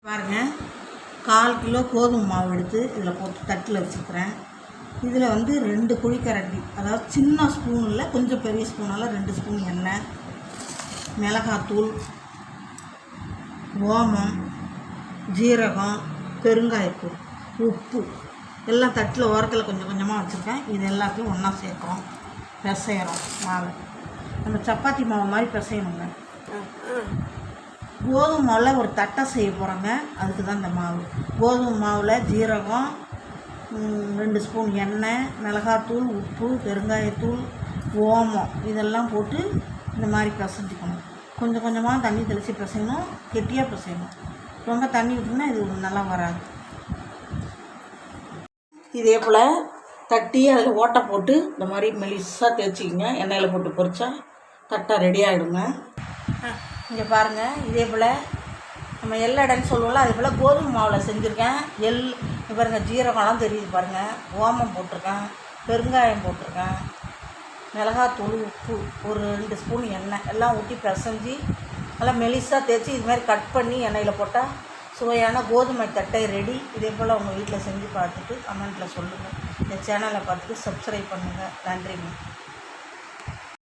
பாருங்கள், 1/4 கிலோ கோதுமை மாவு எடுத்து இதில் போட்டு தட்டில் வச்சுக்கிறேன். இதில் 2 குழிக்கரண்டி, அதாவது சின்ன ஸ்பூனில் கொஞ்சம் பெரிய ஸ்பூனால் 2 ஸ்பூன் எண்ணெய், மிளகாத்தூள், ஓமம், ஜீரகம், பெருங்காயத்தூள், உப்பு எல்லாம் தட்டில் ஓரத்தில் கொஞ்சம் கொஞ்சமாக வச்சுருக்கேன். இது எல்லாத்தையும் ஒன்றா சேர்க்குறோம், பிசைகிறோம். மாவு நம்ம சப்பாத்தி மாவு மாதிரி பிசையணுங்க. கோதுமை மாவில் ஒரு தட்டை செய்ய போகிறோங்க, அதுக்கு தான் இந்த மாவு. கோதுமை மாவில் ஜீரகம், 2 ஸ்பூன் எண்ணெய், மிளகாத்தூள், உப்பு, பெருங்காயத்தூள், ஓமம் இதெல்லாம் போட்டு இந்த மாதிரி பிசைஞ்சிக்கணும். கொஞ்சம் கொஞ்சமாக தண்ணி தெளித்து பிசையணும், கெட்டியாக பிசையணும். ரொம்ப தண்ணி விட்டுனா இது நல்லா வராது. இதே போல் தட்டி அதில் ஓட்டை போட்டு இந்த மாதிரி மெலிசாக தேய்ச்சிக்கிங்க. எண்ணெயில் போட்டு பொரிச்சா தட்டை ரெடி ஆகிடுங்க. இங்கே பாருங்கள், இதே போல் நம்ம எள்ளடைன்னு சொல்லுவோம்ல, அதே போல் கோதுமை மாவில் செஞ்சுருக்கேன். பாருங்கள், ஜீரகம்லாம் தெரியுது பாருங்கள், ஓமம் போட்டிருக்கேன், பெருங்காயம் போட்டிருக்கேன், மிளகாத்தூள், உப்பு, ஒரு 2 ஸ்பூன் எண்ணெய் எல்லாம் ஊற்றி பிசைஞ்சி நல்லா மெலிசாக தேய்ச்சி இது மாதிரி கட் பண்ணி எண்ணெயில் போட்டால் சுவையான கோதுமை தட்டை ரெடி. இதே போல் உங்கள் வீட்டில் செஞ்சு பார்த்துட்டு கமெண்ட்டில் சொல்லுங்கள். இந்த சேனலை பார்த்துட்டு சப்ஸ்கிரைப் பண்ணுங்கள். நன்றிங்க.